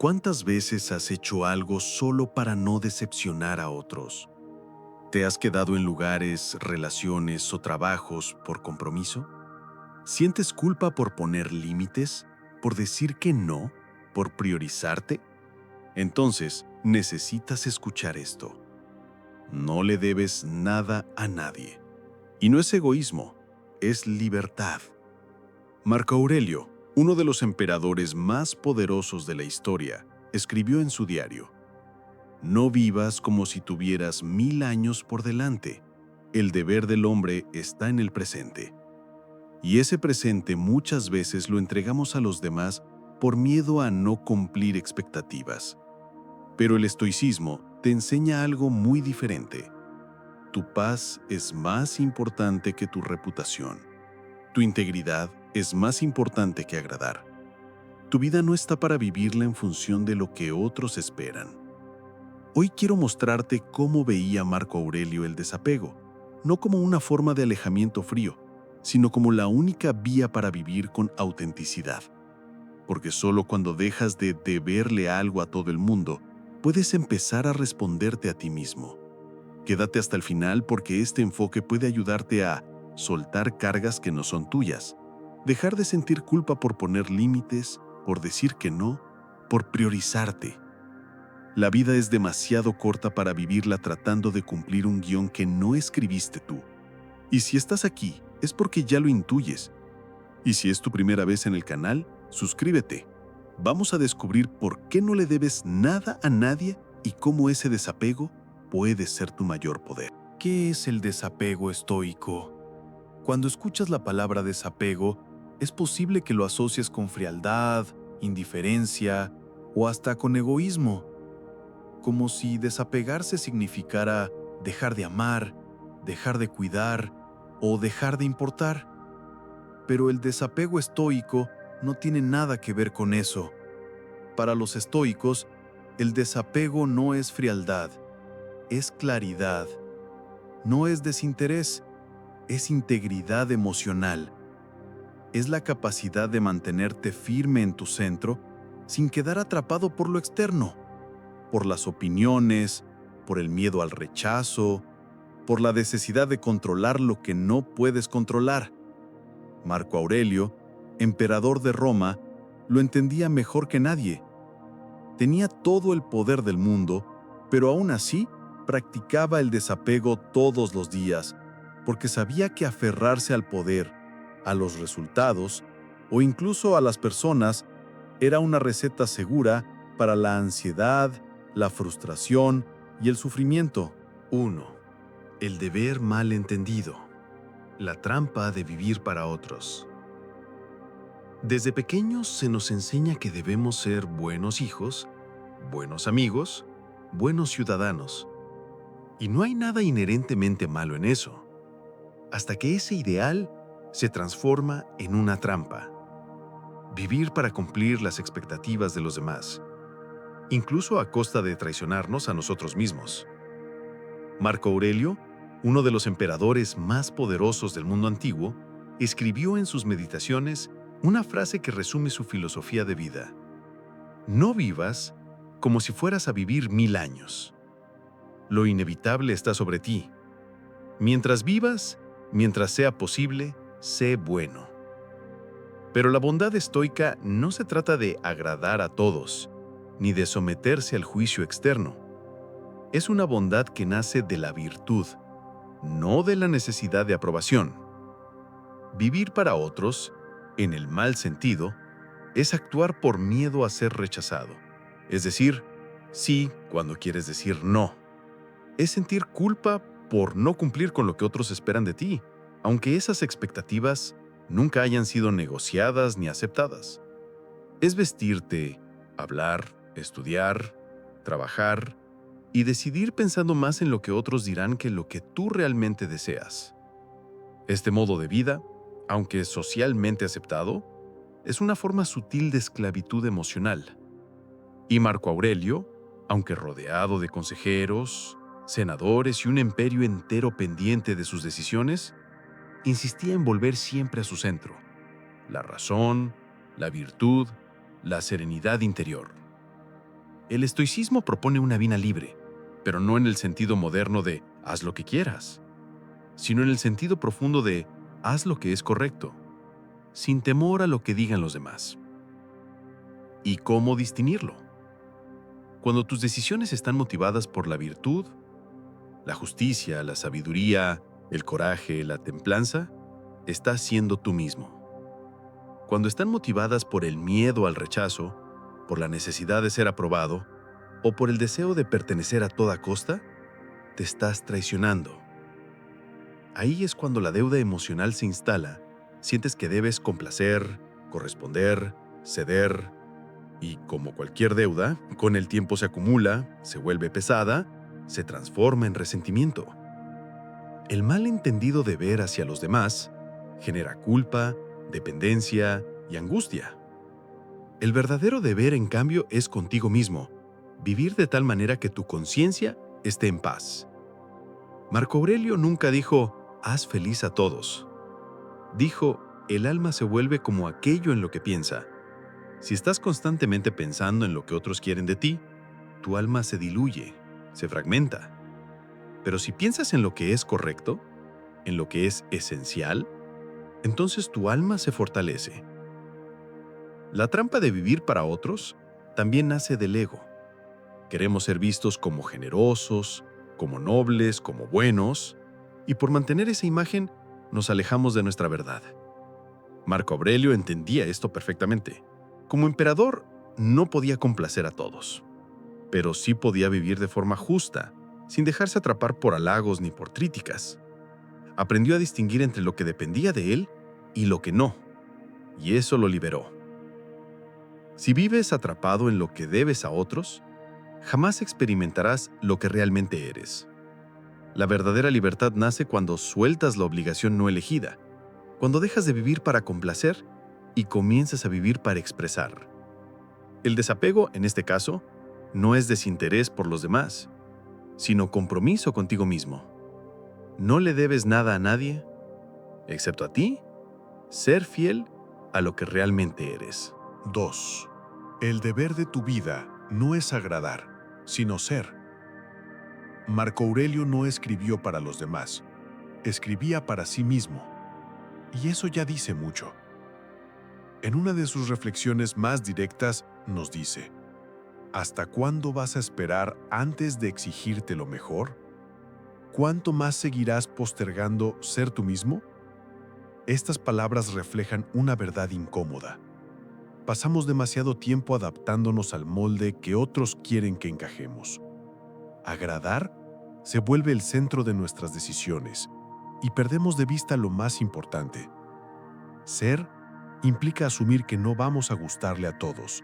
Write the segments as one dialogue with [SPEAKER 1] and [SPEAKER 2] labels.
[SPEAKER 1] ¿Cuántas veces has hecho algo solo para no decepcionar a otros? ¿Te has quedado en lugares, relaciones o trabajos por compromiso? ¿Sientes culpa por poner límites? ¿Por decir que no? ¿Por priorizarte? Entonces, necesitas escuchar esto. No le debes nada a nadie. Y no es egoísmo, es libertad. Marco Aurelio, uno de los emperadores más poderosos de la historia, escribió en su diario: no vivas como si tuvieras 1000 años por delante. El deber del hombre está en el presente. Y ese presente muchas veces lo entregamos a los demás por miedo a no cumplir expectativas. Pero el estoicismo te enseña algo muy diferente. Tu paz es más importante que tu reputación. Tu integridad es más importante que agradar. Tu vida no está para vivirla en función de lo que otros esperan. Hoy quiero mostrarte cómo veía Marco Aurelio el desapego, no como una forma de alejamiento frío, sino como la única vía para vivir con autenticidad. Porque solo cuando dejas de deberle algo a todo el mundo, puedes empezar a responderte a ti mismo. Quédate hasta el final porque este enfoque puede ayudarte a soltar cargas que no son tuyas, dejar de sentir culpa por poner límites, por decir que no, por priorizarte. La vida es demasiado corta para vivirla tratando de cumplir un guión que no escribiste tú. Y si estás aquí, es porque ya lo intuyes. Y si es tu primera vez en el canal, suscríbete. Vamos a descubrir por qué no le debes nada a nadie y cómo ese desapego puede ser tu mayor poder. ¿Qué es el desapego estoico? Cuando escuchas la palabra desapego, es posible que lo asocies con frialdad, indiferencia o hasta con egoísmo, como si desapegarse significara dejar de amar, dejar de cuidar o dejar de importar. Pero el desapego estoico no tiene nada que ver con eso. Para los estoicos, el desapego no es frialdad, es claridad. No es desinterés, es integridad emocional. Es la capacidad de mantenerte firme en tu centro sin quedar atrapado por lo externo, por las opiniones, por el miedo al rechazo, por la necesidad de controlar lo que no puedes controlar. Marco Aurelio, emperador de Roma, lo entendía mejor que nadie. Tenía todo el poder del mundo, pero aún así practicaba el desapego todos los días, porque sabía que aferrarse al poder, a los resultados o incluso a las personas era una receta segura para la ansiedad, la frustración y el sufrimiento. 1. El deber mal entendido. La trampa de vivir para otros. Desde pequeños se nos enseña que debemos ser buenos hijos, buenos amigos, buenos ciudadanos. Y no hay nada inherentemente malo en eso, hasta que ese ideal se transforma en una trampa. Vivir para cumplir las expectativas de los demás, incluso a costa de traicionarnos a nosotros mismos. Marco Aurelio, uno de los emperadores más poderosos del mundo antiguo, escribió en sus meditaciones una frase que resume su filosofía de vida. No vivas como si fueras a vivir 1000 años. Lo inevitable está sobre ti. Mientras vivas, mientras sea posible, sé bueno. Pero la bondad estoica no se trata de agradar a todos, ni de someterse al juicio externo. Es una bondad que nace de la virtud, no de la necesidad de aprobación. Vivir para otros, en el mal sentido, es actuar por miedo a ser rechazado. Es decir, sí cuando quieres decir no. Es sentir culpa por no cumplir con lo que otros esperan de ti, aunque esas expectativas nunca hayan sido negociadas ni aceptadas. Es vestirte, hablar, estudiar, trabajar y decidir pensando más en lo que otros dirán que en lo que tú realmente deseas. Este modo de vida, aunque socialmente aceptado, es una forma sutil de esclavitud emocional. Y Marco Aurelio, aunque rodeado de consejeros, senadores y un imperio entero pendiente de sus decisiones, insistía en volver siempre a su centro: la razón, la virtud, la serenidad interior. El estoicismo propone una vida libre, pero no en el sentido moderno de haz lo que quieras, sino en el sentido profundo de haz lo que es correcto, sin temor a lo que digan los demás. ¿Y cómo distinguirlo? Cuando tus decisiones están motivadas por la virtud, la justicia, la sabiduría, el coraje, la templanza, estás siendo tú mismo. Cuando están motivadas por el miedo al rechazo, por la necesidad de ser aprobado o por el deseo de pertenecer a toda costa, te estás traicionando. Ahí es cuando la deuda emocional se instala, sientes que debes complacer, corresponder, ceder, y como cualquier deuda, con el tiempo se acumula, se vuelve pesada, se transforma en resentimiento. El malentendido deber hacia los demás genera culpa, dependencia y angustia. El verdadero deber, en cambio, es contigo mismo, vivir de tal manera que tu conciencia esté en paz. Marco Aurelio nunca dijo, haz feliz a todos. Dijo, el alma se vuelve como aquello en lo que piensa. Si estás constantemente pensando en lo que otros quieren de ti, tu alma se diluye, se fragmenta. Pero si piensas en lo que es correcto, en lo que es esencial, entonces tu alma se fortalece. La trampa de vivir para otros también nace del ego. Queremos ser vistos como generosos, como nobles, como buenos, y por mantener esa imagen nos alejamos de nuestra verdad. Marco Aurelio entendía esto perfectamente. Como emperador, no podía complacer a todos, pero sí podía vivir de forma justa, sin dejarse atrapar por halagos ni por críticas. Aprendió a distinguir entre lo que dependía de él y lo que no, y eso lo liberó. Si vives atrapado en lo que debes a otros, jamás experimentarás lo que realmente eres. La verdadera libertad nace cuando sueltas la obligación no elegida, cuando dejas de vivir para complacer y comienzas a vivir para expresar. El desapego, en este caso, no es desinterés por los demás, sino compromiso contigo mismo. No le debes nada a nadie, excepto a ti, ser fiel a lo que realmente eres.
[SPEAKER 2] 2. El deber de tu vida no es agradar, sino ser. Marco Aurelio no escribió para los demás, escribía para sí mismo. Y eso ya dice mucho. En una de sus reflexiones más directas nos dice, ¿hasta cuándo vas a esperar antes de exigirte lo mejor? ¿Cuánto más seguirás postergando ser tú mismo? Estas palabras reflejan una verdad incómoda. Pasamos demasiado tiempo adaptándonos al molde que otros quieren que encajemos. Agradar se vuelve el centro de nuestras decisiones y perdemos de vista lo más importante. Ser implica asumir que no vamos a gustarle a todos,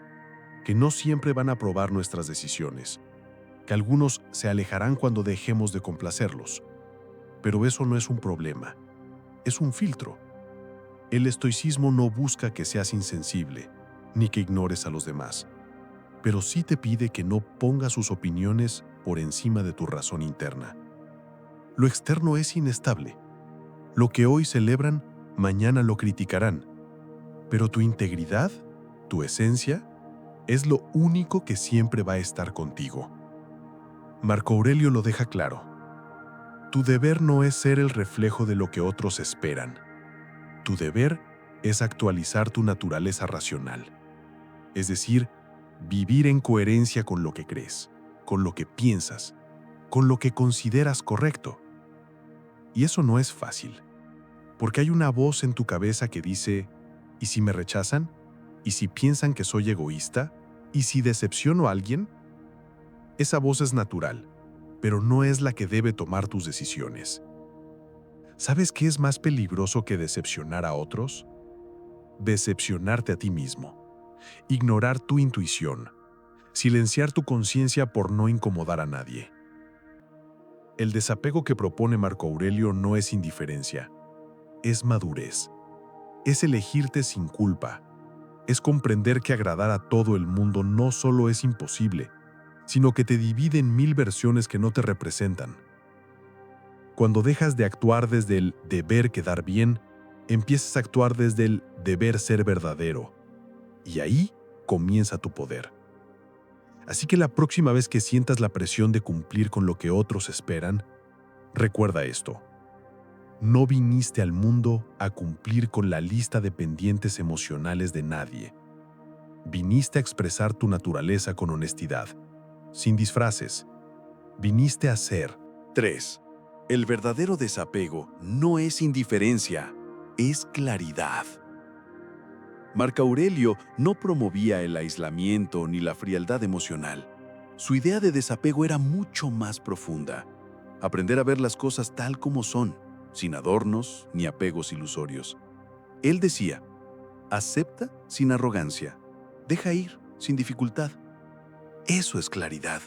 [SPEAKER 2] que no siempre van a aprobar nuestras decisiones, que algunos se alejarán cuando dejemos de complacerlos. Pero eso no es un problema, es un filtro. El estoicismo no busca que seas insensible, ni que ignores a los demás, pero sí te pide que no pongas sus opiniones por encima de tu razón interna. Lo externo es inestable. Lo que hoy celebran, mañana lo criticarán. Pero tu integridad, tu esencia, es lo único que siempre va a estar contigo. Marco Aurelio lo deja claro. Tu deber no es ser el reflejo de lo que otros esperan. Tu deber es actualizar tu naturaleza racional. Es decir, vivir en coherencia con lo que crees, con lo que piensas, con lo que consideras correcto. Y eso no es fácil, porque hay una voz en tu cabeza que dice, ¿y si me rechazan? ¿Y si piensan que soy egoísta? ¿Y si decepciono a alguien? Esa voz es natural, pero no es la que debe tomar tus decisiones. ¿Sabes qué es más peligroso que decepcionar a otros? Decepcionarte a ti mismo. Ignorar tu intuición, silenciar tu conciencia por no incomodar a nadie. El desapego que propone Marco Aurelio no es indiferencia, es madurez. Es elegirte sin culpa. Es comprender que agradar a todo el mundo no solo es imposible, sino que te divide en 1000 versiones que no te representan. Cuando dejas de actuar desde el deber quedar bien, empiezas a actuar desde el deber ser verdadero. Y ahí comienza tu poder. Así que la próxima vez que sientas la presión de cumplir con lo que otros esperan, recuerda esto. No viniste al mundo a cumplir con la lista de pendientes emocionales de nadie. Viniste a expresar tu naturaleza con honestidad, sin disfraces. Viniste a ser.
[SPEAKER 3] 3. El verdadero desapego no es indiferencia, es claridad. Marco Aurelio no promovía el aislamiento ni la frialdad emocional. Su idea de desapego era mucho más profunda. Aprender a ver las cosas tal como son, sin adornos ni apegos ilusorios. Él decía, acepta sin arrogancia, deja ir sin dificultad. Eso es claridad.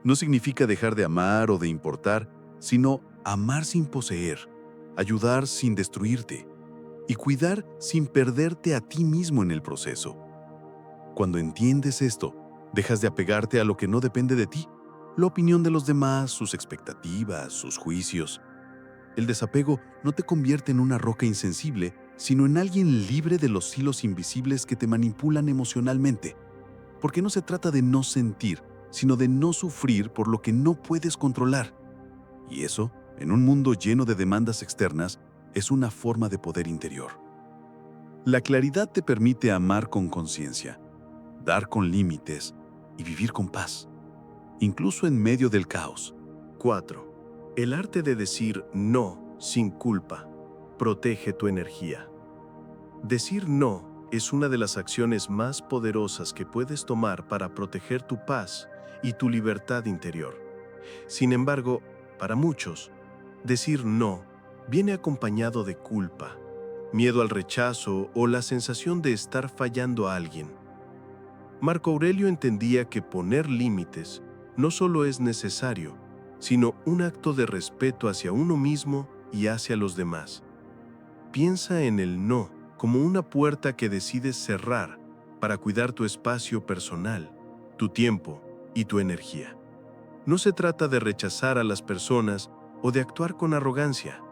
[SPEAKER 3] No significa dejar de amar o de importar, sino amar sin poseer, ayudar sin destruirte y cuidar sin perderte a ti mismo en el proceso. Cuando entiendes esto, dejas de apegarte a lo que no depende de ti, la opinión de los demás, sus expectativas, sus juicios. El desapego no te convierte en una roca insensible, sino en alguien libre de los hilos invisibles que te manipulan emocionalmente. Porque no se trata de no sentir, sino de no sufrir por lo que no puedes controlar. Y eso, en un mundo lleno de demandas externas, es una forma de poder interior. La claridad te permite amar con conciencia, dar con límites y vivir con paz, incluso en medio del caos.
[SPEAKER 1] 4. El arte de decir no sin culpa protege tu energía. Decir no es una de las acciones más poderosas que puedes tomar para proteger tu paz y tu libertad interior. Sin embargo, para muchos, decir no viene acompañado de culpa, miedo al rechazo o la sensación de estar fallando a alguien. Marco Aurelio entendía que poner límites no solo es necesario, sino un acto de respeto hacia uno mismo y hacia los demás. Piensa en el no como una puerta que decides cerrar para cuidar tu espacio personal, tu tiempo y tu energía. No se trata de rechazar a las personas o de actuar con arrogancia,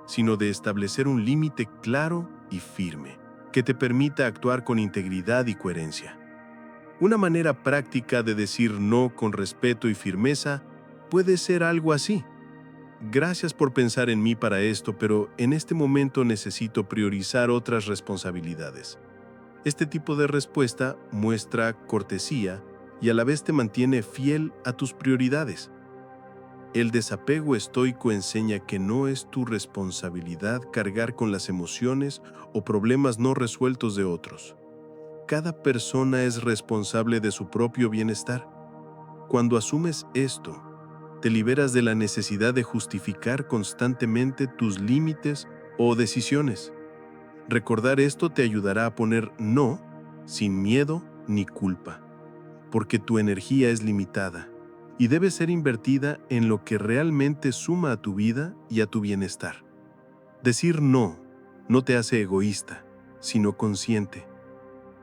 [SPEAKER 1] sino de establecer un límite claro y firme, que te permita actuar con integridad y coherencia. Una manera práctica de decir no con respeto y firmeza puede ser algo así. Gracias por pensar en mí para esto, pero en este momento necesito priorizar otras responsabilidades. Este tipo de respuesta muestra cortesía y a la vez te mantiene fiel a tus prioridades. El desapego estoico enseña que no es tu responsabilidad cargar con las emociones o problemas no resueltos de otros. Cada persona es responsable de su propio bienestar. Cuando asumes esto, te liberas de la necesidad de justificar constantemente tus límites o decisiones. Recordar esto te ayudará a poner no sin miedo ni culpa, porque tu energía es limitada y debe ser invertida en lo que realmente suma a tu vida y a tu bienestar. Decir no te hace egoísta, sino consciente.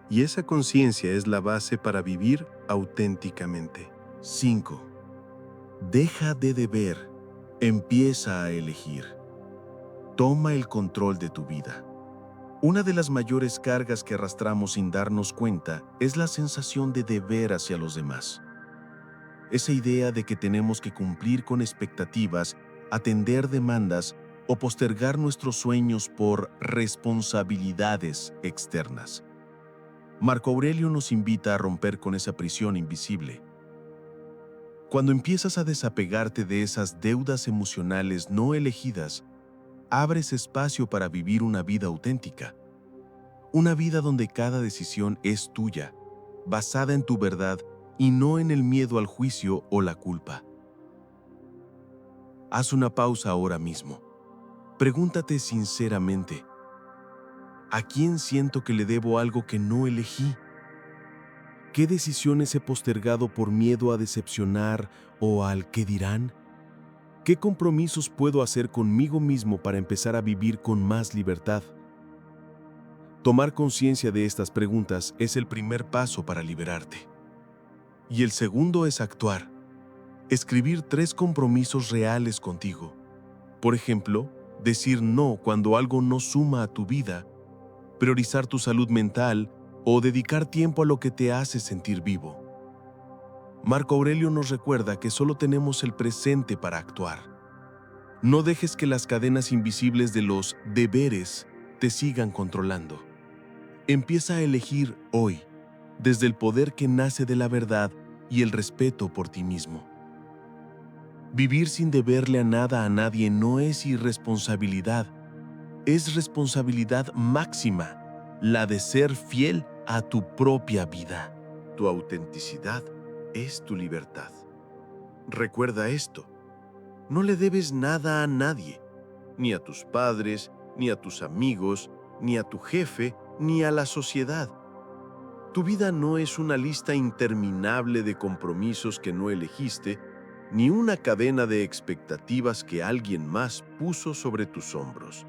[SPEAKER 1] Y esa conciencia es la base para vivir auténticamente.
[SPEAKER 4] 5. Deja de deber, empieza a elegir. Toma el control de tu vida. Una de las mayores cargas que arrastramos sin darnos cuenta es la sensación de deber hacia los demás. Esa idea de que tenemos que cumplir con expectativas, atender demandas o postergar nuestros sueños por responsabilidades externas. Marco Aurelio nos invita a romper con esa prisión invisible. Cuando empiezas a desapegarte de esas deudas emocionales no elegidas, abres espacio para vivir una vida auténtica. Una vida donde cada decisión es tuya, basada en tu verdad y no en el miedo al juicio o la culpa. Haz una pausa ahora mismo. Pregúntate sinceramente, ¿a quién siento que le debo algo que no elegí? ¿Qué decisiones he postergado por miedo a decepcionar o al qué dirán? ¿Qué compromisos puedo hacer conmigo mismo para empezar a vivir con más libertad? Tomar conciencia de estas preguntas es el primer paso para liberarte. Y el segundo es actuar. Escribir 3 compromisos reales contigo. Por ejemplo, decir no cuando algo no suma a tu vida, priorizar tu salud mental o dedicar tiempo a lo que te hace sentir vivo. Marco Aurelio nos recuerda que solo tenemos el presente para actuar. No dejes que las cadenas invisibles de los deberes te sigan controlando. Empieza a elegir hoy, desde el poder que nace de la verdad y el respeto por ti mismo. Vivir sin deberle a nada a nadie no es irresponsabilidad, es responsabilidad máxima, la de ser fiel a tu propia vida. Tu autenticidad es tu libertad. Recuerda esto, no le debes nada a nadie, ni a tus padres, ni a tus amigos, ni a tu jefe, ni a la sociedad. Tu vida no es una lista interminable de compromisos que no elegiste, ni una cadena de expectativas que alguien más puso sobre tus hombros.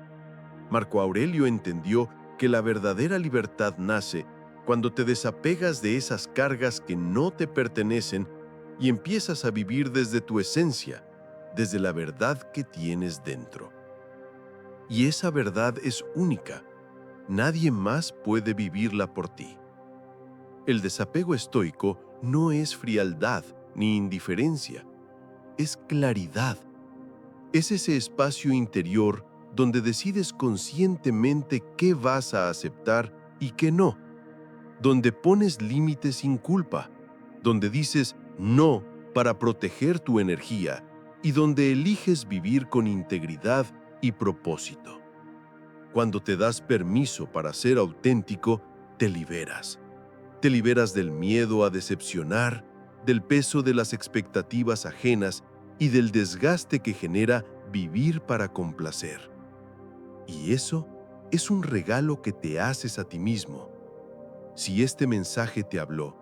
[SPEAKER 4] Marco Aurelio entendió que la verdadera libertad nace cuando te desapegas de esas cargas que no te pertenecen y empiezas a vivir desde tu esencia, desde la verdad que tienes dentro. Y esa verdad es única. Nadie más puede vivirla por ti. El desapego estoico no es frialdad ni indiferencia, es claridad. Es ese espacio interior donde decides conscientemente qué vas a aceptar y qué no, donde pones límites sin culpa, donde dices no para proteger tu energía y donde eliges vivir con integridad y propósito. Cuando te das permiso para ser auténtico, te liberas. Te liberas del miedo a decepcionar, del peso de las expectativas ajenas y del desgaste que genera vivir para complacer. Y eso es un regalo que te haces a ti mismo. Si este mensaje te habló,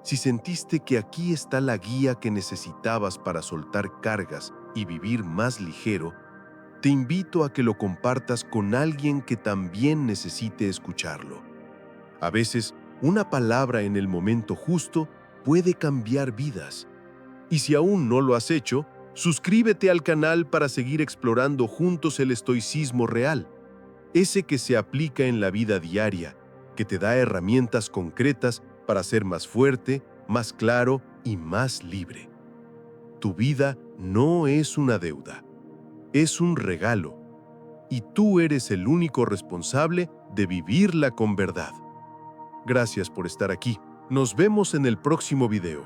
[SPEAKER 4] si sentiste que aquí está la guía que necesitabas para soltar cargas y vivir más ligero, te invito a que lo compartas con alguien que también necesite escucharlo. A veces, una palabra en el momento justo puede cambiar vidas. Y si aún no lo has hecho, suscríbete al canal para seguir explorando juntos el estoicismo real, ese que se aplica en la vida diaria, que te da herramientas concretas para ser más fuerte, más claro y más libre. Tu vida no es una deuda, es un regalo, y tú eres el único responsable de vivirla con verdad. Gracias por estar aquí. Nos vemos en el próximo video.